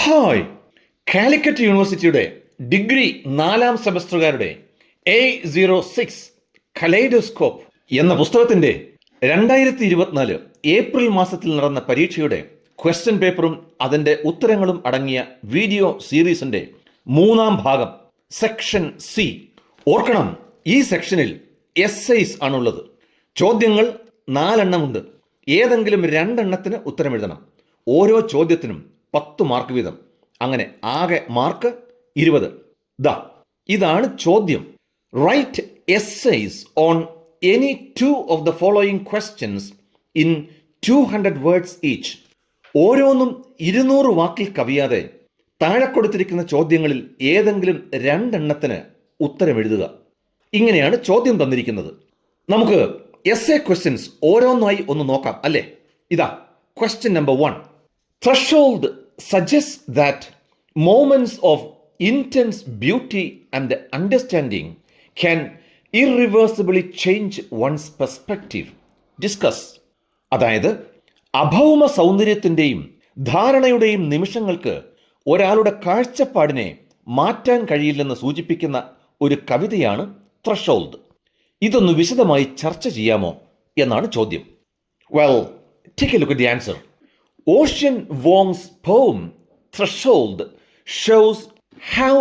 Hi, Calicut യൂണിവേഴ്സിറ്റിയുടെ degree 4ാം സെമസ്റ്ററുകാരുടെ A06 kaleidoscope എന്ന പുസ്തകത്തിന്റെ 2024 ഏപ്രിൽ മാസത്തിൽ നടന്ന പരീക്ഷയുടെ ക്വസ്റ്റ്യൻ പേപ്പറും അതിന്റെ ഉത്തരങ്ങളും അടങ്ങിയ വീഡിയോ സീരീസിന്റെ 3ാം ഭാഗം സെക്ഷൻ സി. ഓർക്കണം, ഈ സെക്ഷനിൽ എസ്സൈസ് ആണുള്ളത്. ചോദ്യങ്ങൾ 4 എണ്ണമുണ്ട്. ഏതെങ്കിലും 2 എണ്ണത്തിന് ഉത്തരം എഴുതണം. ഓരോ ചോദ്യത്തിനും 10 മാർക്ക് വീതം. അങ്ങനെ ആകെ മാർക്ക് 20. ഇതാണ് ചോദ്യം. Write essays on any 2 of the following questions in 200 words each. ഓരോന്നും 200 വാക്കിൽ കവിയാതെ താഴെ കൊടുത്തിരിക്കുന്ന ചോദ്യങ്ങളിൽ ഏതെങ്കിലും 2 എണ്ണത്തിന് ഉത്തരം എഴുതുക. ഇങ്ങനെയാണ് ചോദ്യം തന്നിരിക്കുന്നത്. നമുക്ക് എസ്സേ ക്വസ്റ്റ്യൻസ് ഓരോന്നായി ഒന്ന് നോക്കാം, അല്ലേ? Question number 1. Threshold suggests that moments of intense beauty and understanding can irreversibly change one's perspective. Discuss. അതായത്, അഭൗമ സൗന്ദര്യത്തിൻ്റെയും ധാരണയുടെയും നിമിഷങ്ങൾക്ക് ഒരാളുടെ കാഴ്ചപ്പാടിനെ മാറ്റാൻ കഴിയില്ലെന്ന് സൂചിപ്പിക്കുന്ന ഒരു കവിതയാണ് ത്രഷോൾഡ്. ഇതൊന്ന് വിശദമായി ചർച്ച ചെയ്യാമോ എന്നാണ് ചോദ്യം. Take a look at the answer. Ocean Vuong's poem Threshold shows how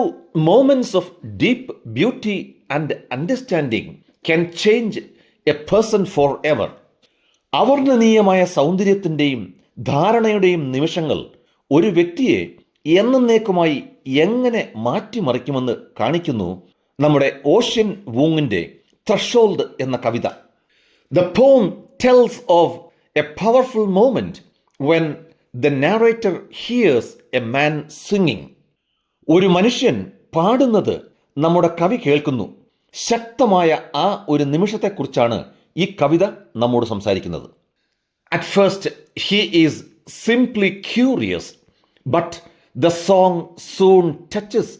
moments of deep beauty and understanding can change a person forever. അവർണ്ണനീയമായ സൗന്ദര്യത്തിൻ്റെയും ധാരണയുടെയും നിമിഷങ്ങൾ ഒരു വ്യക്തിയെ എന്നേക്കുമായി എങ്ങനെ മാറ്റിമറിക്കുമെന്ന് കാണിക്കുന്നു നമ്മുടെ ഓഷ്യൻ വൂങ്ങിൻ്റെ ത്രഷോൾഡ് എന്ന കവിത. The poem tells of a powerful moment when the narrator hears a man singing. ഒരു മനുഷ്യൻ പാടുന്നത് നമ്മുടെ കവി കേൾക്കുന്നു. ശക്തമായ ആ ഒരു നിമിഷത്തെക്കുറിച്ചാണ് ഈ കവിത നമ്മോട് സംസാരിക്കുന്നത്. At first he is simply curious, but the song soon touches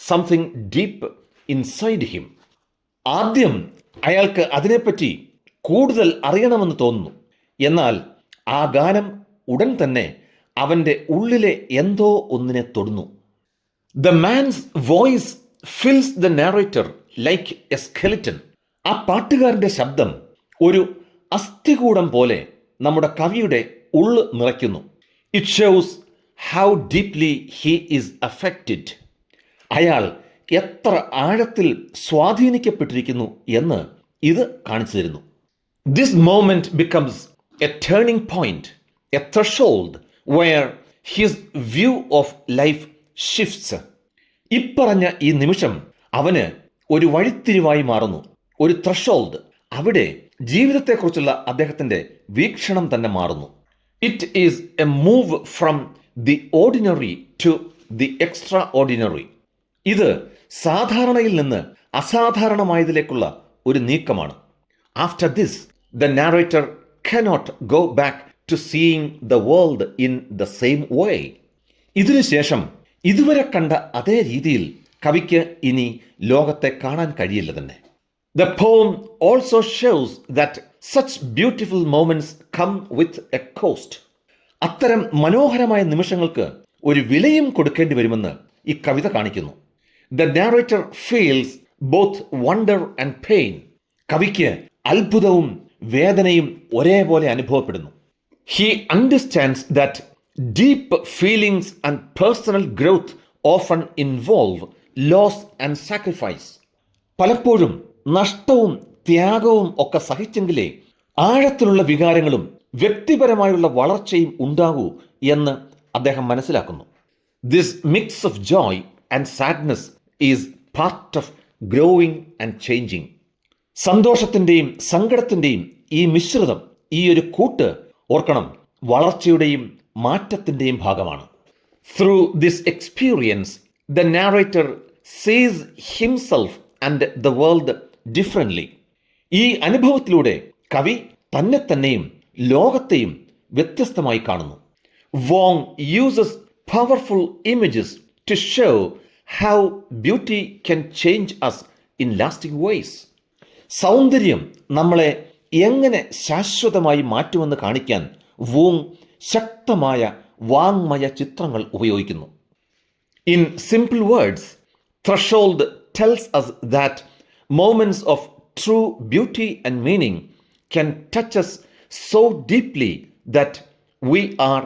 something deep inside him. ആദ്യം അയാൾക്ക് അതിനെപ്പറ്റി കൂടുതൽ അറിയണമെന്ന് തോന്നുന്നു. എന്നാൽ ആ ഗാനം ഉടൻ തന്നെ അവൻ്റെ ഉള്ളിലെ എന്തോ ഒന്നിനെ തൊടുന്നു. The man's voice fills the narrator like a skeleton. ആ പാട്ടുകാരൻ്റെ ശബ്ദം ഒരു അസ്ഥികൂടം പോലെ നമ്മുടെ കവിയുടെ ഉള്ള് നിറയ്ക്കുന്നു. It shows how deeply he is affected. അയാൾ എത്ര ആഴത്തിൽ സ്വാധീനിക്കപ്പെട്ടിരിക്കുന്നു എന്ന് ഇത് കാണിച്ചു തരുന്നു. This moment becomes a turning point, a threshold where his view of life shifts. ഇപ്പറഞ്ഞ ഈ നിമിഷം അവന് ഒരു വഴിത്തിരിവായി മാറുന്നു, ഒരു ത്രഷോൾഡ്. അവിടെ ജീവിതത്തെക്കുറിച്ചുള്ള അദ്ദേഹത്തിൻ്റെ വീക്ഷണം തന്നെ മാറുന്നു. It is a move from the ordinary to the extraordinary. ഇത് സാധാരണയിൽ നിന്ന് അസാധാരണമായതിലേക്കുള്ള ഒരു നീക്കമാണ്. After this, the narrator cannot go back to seeing the world in the same way. ഇതിനുശേഷം ഇതുവരെ കണ്ട അതേ രീതിയിൽ കവിക്ക് ഇനി ലോകത്തെ കാണാൻ കഴിയില്ല തന്നെ. The poem also shows that such beautiful moments come with a cost. അത്തരം മനോഹരമായ നിമിഷങ്ങൾക്ക് ഒരു വിലയും കൊടുക്കേണ്ടി വരുമെന്ന് ഈ കവിത കാണിക്കുന്നു. The narrator feels both wonder and pain. കവിക്ക് അത്ഭുതവും വേദനയും ഒരേപോലെ അനുഭവപ്പെടുന്നു. He understands that deep feelings and personal growth often involve loss and sacrifice. പലപ്പോഴും നഷ്ടവും ത്യാഗവും ഒക്കെ സഹിച്ചെങ്കിലേ ആഴത്തിലുള്ള വികാരങ്ങളും വ്യക്തിപരമായുള്ള വളർച്ചയും ഉണ്ടാകൂ എന്ന് അദ്ദേഹം മനസ്സിലാക്കുന്നു. This mix of joy and sadness is part of growing and changing. സന്തോഷത്തിൻ്റെയും സങ്കടത്തിൻ്റെയും ഈ മിശ്രിതം, ഈ ഒരു കൂട്ട്, ഓർക്കണം, വളർച്ചയുടെയും മാറ്റത്തിൻ്റെയും ഭാഗമാണ്. Through this experience, the narrator sees himself and the world differently. ഈ അനുഭവത്തിലൂടെ കവി തന്നെയും ലോകത്തെയും വ്യത്യസ്തമായി കാണുന്നു. Vuong uses powerful images to show how beauty can change us in lasting ways. സൗന്ദര്യം നമ്മളെ എങ്ങനെ ശാശ്വതമായി മാറ്റുമെന്ന് കാണിക്കാൻ വൂങ് ശക്തമായ വാങ്മയ ചിത്രങ്ങൾ ഉപയോഗിക്കുന്നു. In simple words, Threshold tells us that moments of true beauty and meaning can touch us so deeply that we are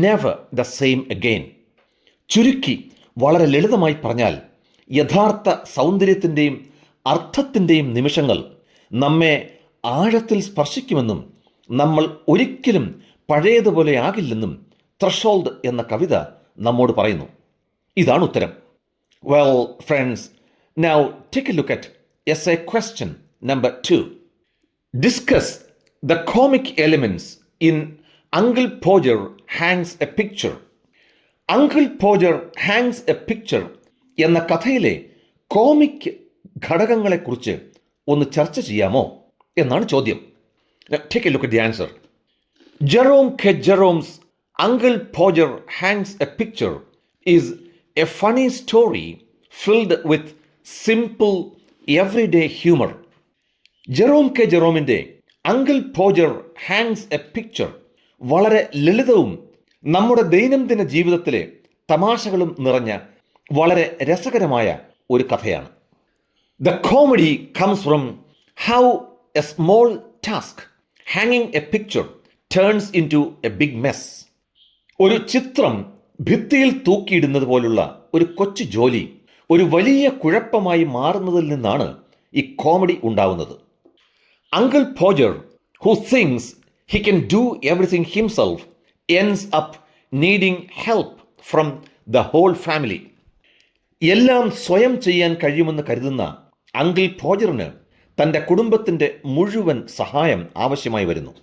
never the same again. ചുരുക്കി വളരെ ലളിതമായി പറഞ്ഞാൽ, യഥാർത്ഥ സൗന്ദര്യത്തിൻ്റെയും അർത്ഥത്തിൻ്റെയും നിമിഷങ്ങൾ നമ്മെ ആഴത്തിൽ സ്പർശിക്കുമെന്നും നമ്മൾ ഒരിക്കലും പഴയതുപോലെ ആകില്ലെന്നും ത്രഷോൾഡ് എന്ന കവിത നമ്മോട് പറയുന്നു. ഇതാണ് ഉത്തരം. Well, friends, now take a look at essay question number 2. Discuss the comic elements in Uncle Podger Hangs a Picture. Uncle Podger Hangs a Picture എന്ന കഥയിലെ കോമിക് ഘടകങ്ങളെക്കുറിച്ച് ഒന്ന് ചർച്ച ചെയ്യാമോ എന്നാണ് ചോദ്യം. Take a look at the answer. Jerome K. Jerome's Uncle Podger Hangs a Picture is a funny story filled with simple everyday humor. Jerome K ജെറോമിൻ്റെ uncle Podger hangs a picture വളരെ ലളിതവും നമ്മുടെ ദൈനംദിന ജീവിതത്തിലെ തമാശകളും നിറഞ്ഞ വളരെ രസകരമായ ഒരു കഥയാണ്. The comedy comes from how a small task ഹാങ്ങിങ് a picture turns into a big mess. ഒരു ചിത്രം ഭിത്തിയിൽ തൂക്കിയിടുന്നത് പോലുള്ള ഒരു കൊച്ചു ജോലി ഒരു വലിയ കുഴപ്പമായി മാറുന്നതിൽ നിന്നാണ് ഈ കോമഡി ഉണ്ടാവുന്നത്. Uncle Podger, who thinks he can do everything himself, ends up needing help from the whole family. എല്ലാം സ്വയം ചെയ്യാൻ കഴിയുമെന്ന് കരുതുന്ന അങ്കിൾ പോജറിന് തൻ്റെ കുടുംബത്തിൻ്റെ മുഴുവൻ സഹായം ആവശ്യമായി വരുന്നു.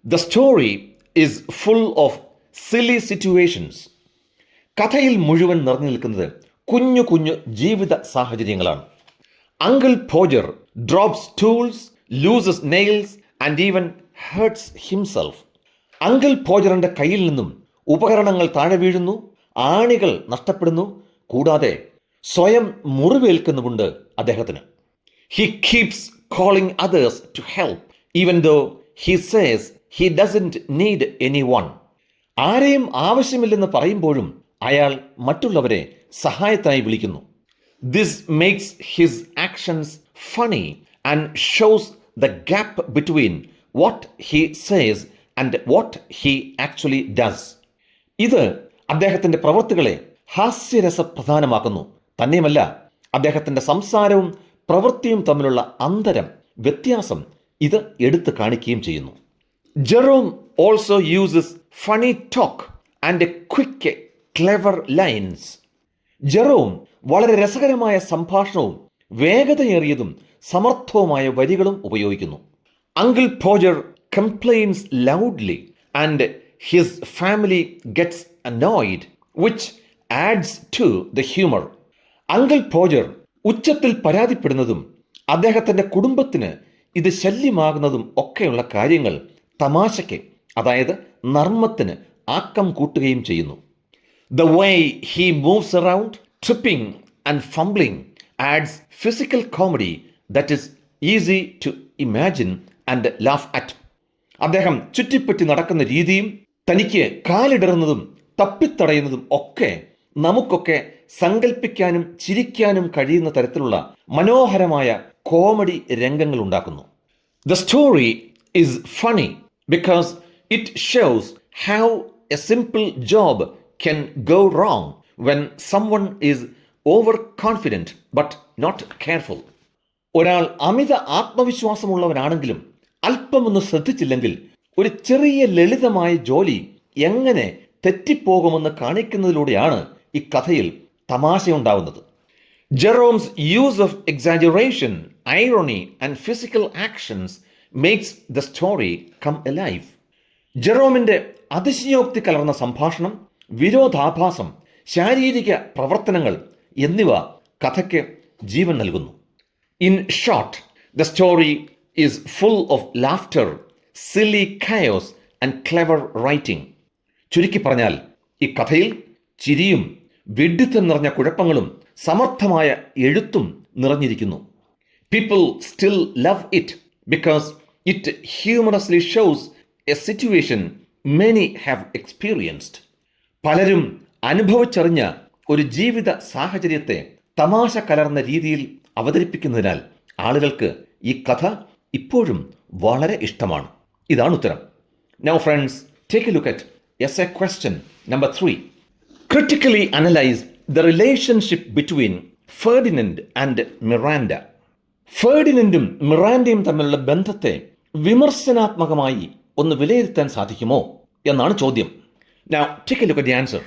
The story is full of silly situations. കഥയിൽ മുഴുവൻ നിറഞ്ഞു നിൽക്കുന്നത് കുഞ്ഞു കുഞ്ഞു ജീവിത സാഹചര്യങ്ങളാണ്. Uncle Podger drops tools, loses nails and even hurts himself. Uncle പോജറിൻ്റെ കയ്യിൽ നിന്നും ഉപകരണങ്ങൾ താഴെ വീഴുന്നു, ആണികൾ നഷ്ടപ്പെടുന്നു, കൂടാതെ സ്വയം മുറിവേൽക്കുന്നുമുണ്ട് അദ്ദേഹത്തിന്. He keeps calling others to help even though he says he doesn't need anyone. ആരെയും ആവശ്യമില്ലെന്ന് പറയുമ്പോഴും അയാൾ മറ്റുള്ളവരെ സഹായത്തിനായി വിളിക്കുന്നു. This makes his actions funny and shows the gap between what he says and what he actually does. ഇത് അദ്ദേഹത്തിൻ്റെ പ്രവൃത്തികളെ ഹാസ്യരസപ്രധാനമാക്കുന്നു. തന്നെയുമല്ല, അദ്ദേഹത്തിൻ്റെ സംസാരവും പ്രവൃത്തിയും തമ്മിലുള്ള അന്തരം, വ്യത്യാസം ഇത് എടുത്തു കാണിക്കുകയും ചെയ്യുന്നു. Jerome also uses funny talk and quick clever lines. Jerome വളരെ രസകരമായ സംഭാഷണവും വേഗതയേറിയതും സമർത്ഥവുമായ വരികളും ഉപയോഗിക്കുന്നു. Uncle Podger complains loudly and his family gets annoyed, which adds to the humor. Uncle Podger ഉച്ചത്തിൽ പരാതിപ്പെടുന്നതും അദ്ദേഹത്തിൻ്റെ കുടുംബത്തിന് ഇത് ശല്യമാകുന്നതും ഒക്കെയുള്ള കാര്യങ്ങൾ തമാശയ്ക്ക്, അതായത് നർമ്മത്തിന് ആക്കം കൂട്ടുകയും ചെയ്യുന്നു. The way he moves around, tripping and fumbling adds physical comedy that is easy to imagine and laugh at. അദ്ദേഹം ചുറ്റിപ്പറ്റി നടക്കുന്ന രീതിയും തനിക്ക് കാലിടറുന്നതും തപ്പിത്തടയുന്നതും ഒക്കെ നമുക്കൊക്കെ സങ്കല്പിക്കാനും ചിരിക്കാനും കഴിയുന്ന തരത്തിലുള്ള മനോഹരമായ കോമഡി രംഗങ്ങൾ ഉണ്ടാക്കുന്നു. The story is funny because it shows how a simple job can go wrong when someone is overconfident but not careful. ഒരാൾ അമിത ആത്മവിശ്വാസമുള്ളവനാണെങ്കിലും അല്പമൊന്ന് ശ്രദ്ധിച്ചില്ലെങ്കിൽ ഒരു ചെറിയ ലളിതമായ ജോലി എങ്ങനെ തെറ്റിപ്പോകുമെന്ന് കാണിക്കുന്നതിലൂടെയാണ് ഈ കഥയിൽ തമാശയുണ്ടാവുന്നത്. Jerome's use of exaggeration, irony and physical actions makes the story come alive. ജെറോമിൻ്റെ അതിശയോക്തി കലർന്ന സംഭാഷണം, വിരോധാഭാസം, ശാരീരിക പ്രവർത്തനങ്ങൾ എന്നിവ കഥയ്ക്ക് ജീവൻ നൽകുന്നു. In short, the story is full of laughter, silly chaos and clever writing. ചുരുക്കി പറഞ്ഞാൽ ഈ കഥയിൽ ചിരിയും വിഡ്ഢിത്തം നിറഞ്ഞ കുഴപ്പങ്ങളും സമർത്ഥമായ എഴുത്തും നിറഞ്ഞിരിക്കുന്നു. People still love it because it humorously shows a situation many have experienced. പലരും അനുഭവിച്ചറിഞ്ഞ ഒരു ജീവിത സാഹചര്യത്തെ തമാശ കലർന്ന രീതിയിൽ അവതരിപ്പിക്കുന്നതിനാൽ ആളുകൾക്ക് ഈ കഥ ഇപ്പോഴും വളരെ ഇഷ്ടമാണ്. ഇതാണ് ഉത്തരം. Now friends, take a look at essay question number 3. Critically analyze the relationship between Ferdinand and Miranda. ഫെർഡിനൻഡും മിറാൻഡയും തമ്മിലുള്ള ബന്ധത്തെ വിമർശനാത്മകമായി ഒന്ന് വിലയിരുത്താൻ സാധിക്കുമോ എന്നാണ് ചോദ്യം. Now take a look at the answer.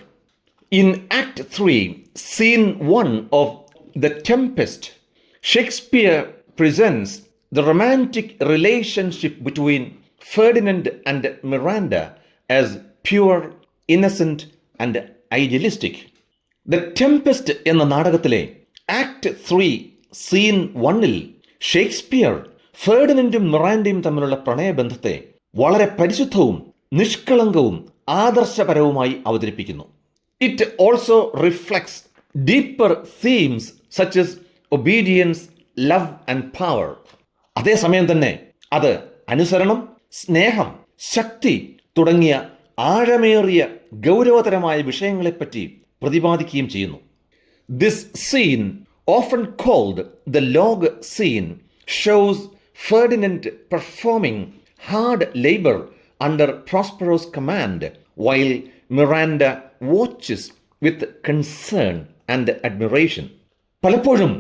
In Act 3, Scene 1 of The Tempest, Shakespeare presents the romantic relationship between Ferdinand and Miranda as pure, innocent and idealistic. The Tempest എന്ന നാടകത്തിലെ act 3 scene 1-ൽ Shakespeare ഫെർഡിനൻഡും മിറാൻഡയും തമ്മിലുള്ള പ്രണയബന്ധത്തെ വളരെ പരിശുദ്ധവും നിഷ്കളങ്കവും ആദർശപരവുമായി അവതരിപ്പിക്കുന്നു. It also reflects deeper themes such as obedience, love and power. അതേസമയം തന്നെ അത് അനുസരണം, സ്നേഹം, ശക്തി തുടങ്ങിയ ആഴമേറിയ ഗൗരവതരമായ വിഷയങ്ങളെപ്പറ്റി പ്രതിപാദിക്കുകയും ചെയ്യുന്നു. This scene, often called the log scene, shows Ferdinand performing hard labor under Prospero's command, while Miranda watches with concern and admiration. പലപ്പോഴും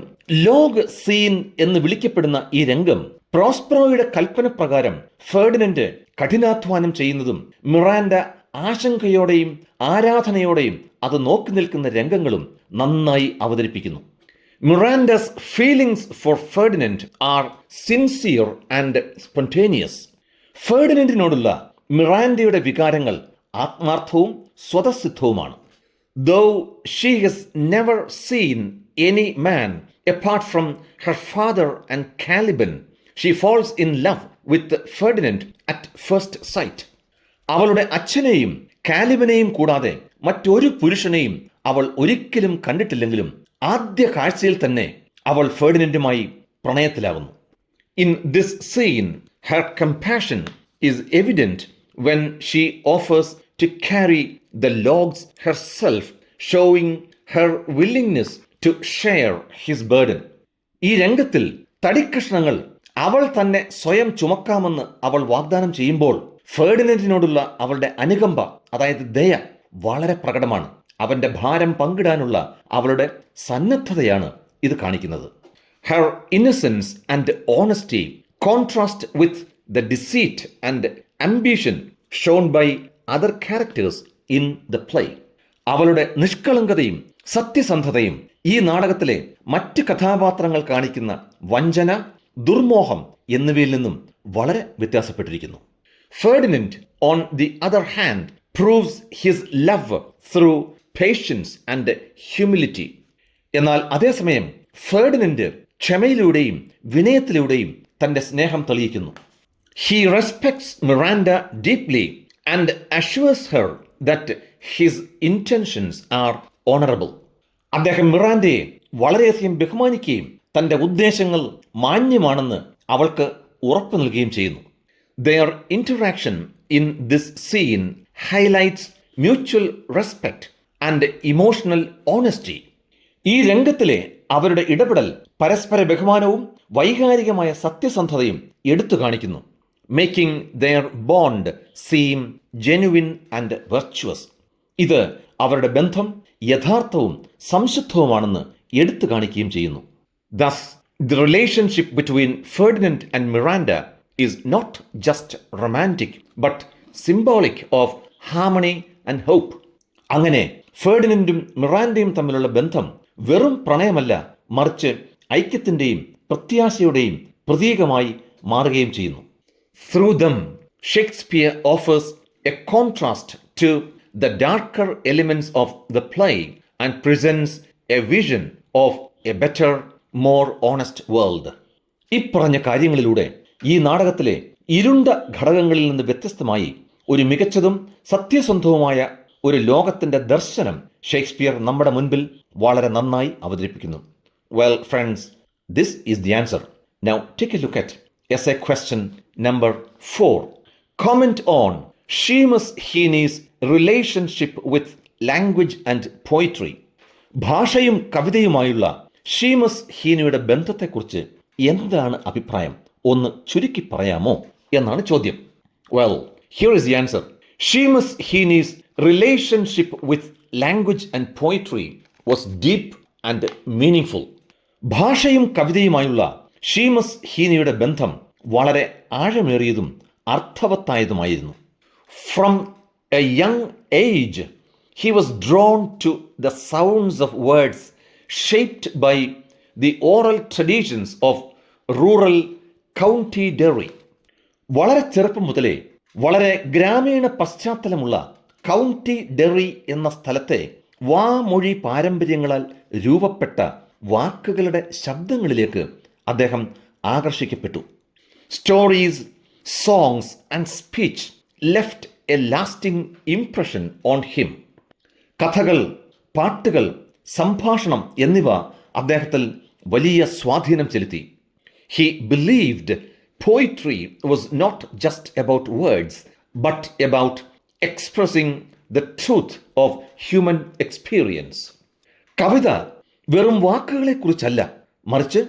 ലോഗ് സീൻ എന്ന് വിളിക്കപ്പെടുന്ന ഈ രംഗം പ്രോസ്പെറോയുടെ കൽപ്പനപ്രകാരം ഫെർഡിനൻഡ് കഠിനാധ്വാനം ചെയ്യുന്നതും മിറാൻഡ ആശങ്കയോടെയും ആരാധനയോടെയും അത് നോക്കി നിൽക്കുന്ന രംഗങ്ങളും നന്നായി അവതരിപ്പിക്കുന്നു. Miranda's feelings for Ferdinand are sincere and spontaneous. ഫെർഡിനൻഡിനോടുള്ള മിറാൻഡയുടെ വികാരങ്ങൾ ആത്മാർത്ഥവും സ്വതസിദ്ധവുമാണ്. Though she has never seen any man apart from her father and Caliban, she falls in love with Ferdinand at first sight. അവളുടെ അച്ഛനെയും കാലിബനെയും കൂടാതെ മറ്റൊരു പുരുഷനെയും അവൾ ഒരിക്കലും കണ്ടിട്ടില്ലെങ്കിലും ആദ്യ കാഴ്ചയിൽ തന്നെ അവൾ ഫെർഡിനൻഡുമായി പ്രണയത്തിലാകുന്നു. In this scene, her compassion is evident when she offers to carry the logs herself, showing her willingness to share his burden. ഈ രംഗത്തിൽ തടിക്കഷ്ണങ്ങൾ അവൾ തന്നെ സ്വയം ചുമക്കാമെന്ന് അവൾ വാഗ്ദാനം ചെയ്യുമ്പോൾ ഫെർഡിനൻഡിനോടുള്ള അവളുടെ അനുകമ്പ, അതായത് ദയ, വളരെ പ്രകടമാണ്. അവന്റെ ഭാരം പങ്കിടാനുള്ള അവളുടെ സന്നദ്ധതയാണ് ഇത് കാണിക്കുന്നത്. Her innocence and honesty contrast with the deceit and ambition shown by other characters in the play. അവളുടെ നിഷ്കളങ്കതയും സത്യസന്ധതയും ഈ നാടകത്തിലെ മറ്റ് കഥാപാത്രങ്ങൾ കാണിക്കുന്ന വഞ്ചന, ദുർമോഹം എന്നിവയിൽ നിന്നും വളരെ വ്യത്യാസപ്പെട്ടിരിക്കുന്നു. Ferdinand on the other hand proves his love through patience and humility. എന്നാൽ അതേസമയം ഫെർഡിനൻഡ് ക്ഷമയിലൂടെയും വിനയത്തിലൂടെയും തന്റെ സ്നേഹം തെളിയിക്കുന്നു. He respects Miranda deeply and assures her that his intentions are honorable. അദ്ദേഹം മിറാൻഡയെ വളരെയധികം ബഹുമാനിക്കുകയും തന്റെ ഉദ്ദേശങ്ങൾ മാന്യമാണെന്ന് അവൾക്ക് ഉറപ്പു നൽകുകയും ചെയ്യുന്നു. Their interaction in this scene highlights mutual respect and emotional honesty. ഈ രംഗത്തിലെ അവരുടെ ഇടപെടൽ പരസ്പര ബഹുമാനവും വൈകാരികമായ സത്യസന്ധതയും എടുത്തു കാണിക്കുന്നു. Making their bond seem genuine and virtuous. ഇത് അവരുടെ ബന്ധം യഥാർത്ഥവും സംശുദ്ധവുമാണെന്ന് എടുത്തു കാണിക്കുകയും ചെയ്യുന്നു. Thus, the relationship between Ferdinand and Miranda is not just romantic but symbolic of harmony and hope. അങ്ങനെ ഫെർഡിനൻഡും മിറാൻഡയും തമ്മിലുള്ള ബന്ധം വെറും പ്രണയമല്ല, മറിച്ച് ഐക്യത്തിന്റെയും പ്രത്യാശയുടെയും പ്രതീകമായി മാറുകയും ചെയ്യുന്നു. Through them, Shakespeare offers a contrast to the darker elements of the play and presents a vision of a better, more honest world. ഇപ്പറഞ്ഞ കാര്യങ്ങളിലൂടെ ഈ നാടകത്തിലെ ഇരുണ്ട ഘടകങ്ങളിൽ നിന്ന് വ്യത്യസ്തമായി ഒരു മികച്ചതും സത്യസന്ധവുമായ ഒരു ലോകത്തിന്റെ ദർശനം ഷേക്സ്പിയർ നമ്മുടെ മുൻപിൽ വളരെ നന്നായി അവതരിപ്പിക്കുന്നു. Well, friends, this is the answer. Now take a look at essay question number 4. Comment on Seamus Heaney's relationship with language and poetry. ഭാഷയും കവിതയുമായുള്ള ഷീമസ് ഹീനിയുടെ ബന്ധത്തെക്കുറിച്ച് എന്താണ് അഭിപ്രായം? ഒന്ന് ചുരുക്കി പറയാമോ എന്നാണ് ചോദ്യം. Well, here is the answer. Seamus Heaney's relationship with language and poetry was deep and meaningful. ഭാഷയും കവിതയുമായുള്ള ഷീമസ് ഹീനിയുടെ ബന്ധം വളരെ ആഴമേറിയതും അർത്ഥവത്തായതുമായിരുന്നു. From a young age he was drawn to the sounds of words shaped by the oral traditions of rural county Derry. വളരെ ചെറുപ്പം മുതലേ വളരെ ഗ്രാമീണ പശ്ചാത്തലമുള്ള കൗണ്ടി ഡെറി എന്ന സ്ഥലത്തെ വാമൊഴി പാരമ്പര്യങ്ങളാൽ രൂപപ്പെട്ട വാക്കുകളുടെ ശബ്ദങ്ങളിലേക്ക് അദ്ദേഹം ആകർഷിക്കപ്പെട്ടു. Stories, songs and speech left a lasting impression on him. കഥകൾ, പാട്ടുകൾ, സംഭാഷണം എന്നിവ അദ്ദേഹത്തിൽ വലിയ സ്വാധീനം ചെലുത്തി. He believed poetry was not just about words but about expressing the truth of human experience. കവിത വെറും വാക്കുകളെക്കുറിച്ചല്ല, മറിച്ച്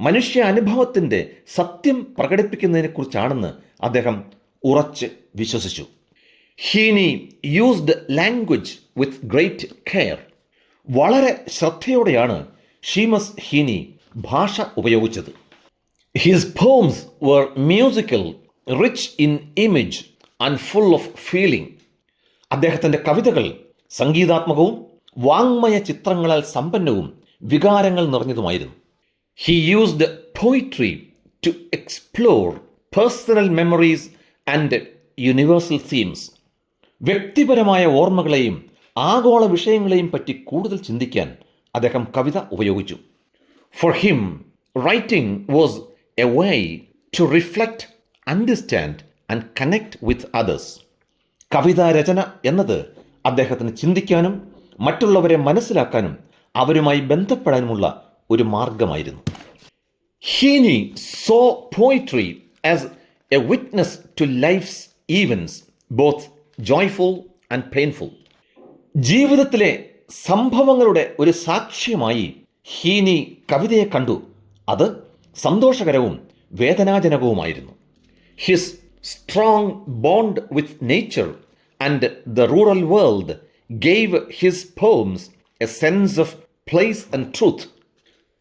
മനുഷ്യ അനുഭവത്തിൻ്റെ സത്യം പ്രകടിപ്പിക്കുന്നതിനെക്കുറിച്ചാണെന്ന് അദ്ദേഹം ഉറച്ച് വിശ്വസിച്ചു. Heaney used language with great care. വളരെ ശ്രദ്ധയോടെയാണ് ഷീമസ് ഹീനി ഭാഷ ഉപയോഗിച്ചത്. His poems were musical, rich in image and full of feeling. അദ്ദേഹത്തിൻ്റെ കവിതകൾ സംഗീതാത്മകവും വാങ്മയ ചിത്രങ്ങളാൽ സമ്പന്നവും വികാരങ്ങൾ നിറഞ്ഞതുമായിരുന്നു. He used poetry to explore personal memories and universal themes. വ്യക്തിപരമായ ഓർമ്മകളെയും ആഗോള വിഷയങ്ങളെയും പറ്റി കൂടുതൽ ചിന്തിക്കാൻ അദ്ദേഹം കവിത ഉപയോഗിച്ചു. For him, writing was a way to reflect, understand and connect with others. കവിതാ രചന എന്നത് അദ്ദേഹത്തിന് ചിന്തിക്കാനും മറ്റുള്ളവരെ മനസ്സിലാക്കാനും അവരുമായി ബന്ധപ്പെടാനുമുള്ള ഒരു മാർഗമായിരുന്നു. ഹീനി saw poetry as a witness to life's events, both joyful and painful. ജീവിതത്തിലെ സംഭവങ്ങളുടെ ഒരു സാക്ഷ്യമായി ഹീനി കവിതയെ കണ്ടു. അത് സന്തോഷകരവും വേദനാജനകവുമായിരുന്നു. His strong bond with nature and the rural world gave his poems a sense of place and truth.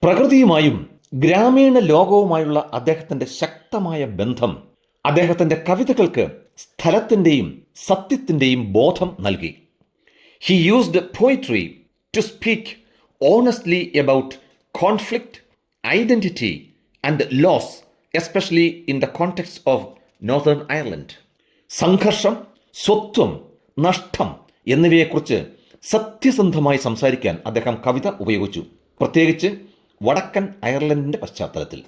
പ്രകൃതിയുമായും ഗ്രാമീണ ലോകവുമായുള്ള അദ്ദേഹത്തിൻ്റെ ശക്തമായ ബന്ധം അദ്ദേഹത്തിൻ്റെ കവിതകൾക്ക് സ്ഥലത്തിൻ്റെയും സത്യത്തിൻ്റെയും ബോധം നൽകി. He used poetry to speak honestly about conflict, identity and loss, especially in the context of Northern Ireland. സംഘർഷം, സ്വത്വം, നഷ്ടം എന്നിവയെക്കുറിച്ച് സത്യസന്ധമായി സംസാരിക്കാൻ അദ്ദേഹം കവിത ഉപയോഗിച്ചു, പ്രത്യേകിച്ച് വടക്കൻ അയർലൻഡിൻ്റെ പശ്ചാത്തലത്തിൽ.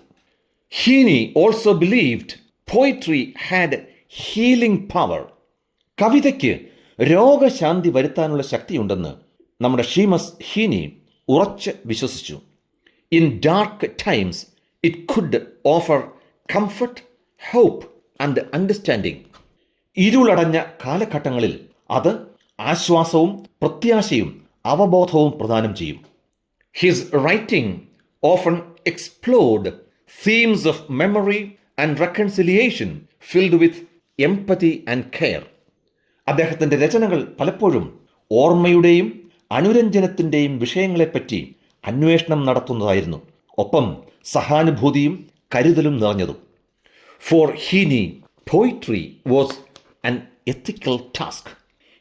Heaney also believed poetry had healing power. കവിതയ്ക്ക് രോഗശാന്തി വരുത്താനുള്ള ശക്തിയുണ്ടെന്ന് നമ്മുടെ ഷീമസ് ഹീനി ഉറച്ച് വിശ്വസിച്ചു. In dark times it could offer comfort, hope and understanding. ഇരുളടഞ്ഞ കാലഘട്ടങ്ങളിൽ അത് ആശ്വാസവും പ്രത്യാശയും അവബോധവും പ്രദാനം ചെയ്യും. His writing often explored themes of memory and reconciliation filled with empathy and care. അദ്ദേഹത്തിൻ്റെ രചനകൾ പലപ്പോഴും ഓർമ്മയുടെയും അനുരഞ്ജനത്തിൻ്റെയും വിഷയങ്ങളെപ്പറ്റി അന്വേഷണം നടത്തുന്നതായിരുന്നു, ഒപ്പം സഹാനുഭൂതിയും കരുതലും നിറഞ്ഞതും. For Heaney, poetry was an ethical task.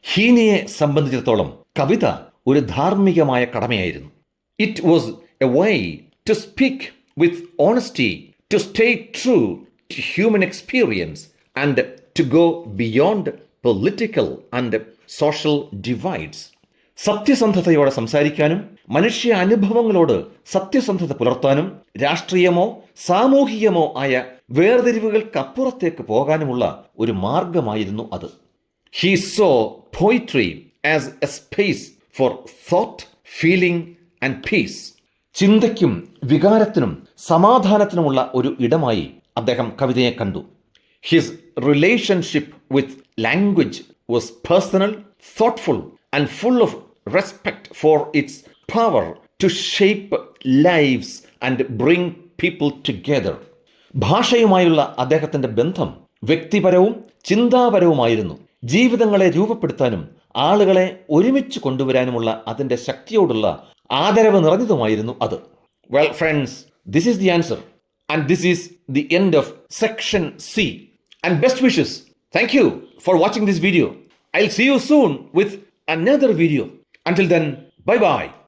ഹീനിയെ സംബന്ധിച്ചിടത്തോളം കവിത ഒരു ധാർമ്മികമായ കടമയായിരുന്നു. It was a way to speak with honesty, to stay true to human experience and to go beyond political and social divides. സത്യസന്ധതയോടെ സംസാരിക്കാനും മനുഷ്യ അനുഭവങ്ങളോട് സത്യസന്ധത പുലർത്താനും രാഷ്ട്രീയമോ സാമൂഹികമോ ആയ വേർതിരിവുകൾക്കപ്പുറത്തേക്ക് പോകാനുമുള്ള ഒരു മാർഗമായിരുന്നു അത്. He saw poetry as a space for thought, feeling and peace. ചിന്തയ്ക്കും വികാരത്തിനും സമാധാനത്തിനുമുള്ള ഒരു ഇടമായി അദ്ദേഹം കവിതയെ കണ്ടു. His relationship with language was personal, thoughtful and full of respect for its power to shape lives and bring people together. ഭാഷയുമായുള്ള അദ്ദേഹത്തിന്റെ ബന്ധം വ്യക്തിപരവും ചിന്താപരവുമായിരുന്നു. ജീവിതങ്ങളെ രൂപപ്പെടുത്താനും ആളുകളെ ഒരുമിച്ച് കൊണ്ടുവരാനുമുള്ള അതിന്റെ ശക്തിയോടുള്ള ആദരവ് നിറഞ്ഞതുമായിരുന്നു അത്. Well friends, this is the answer and this is the end of section C. And best wishes. Thank you for watching this video. I'll see you soon with another video. Until then, bye bye.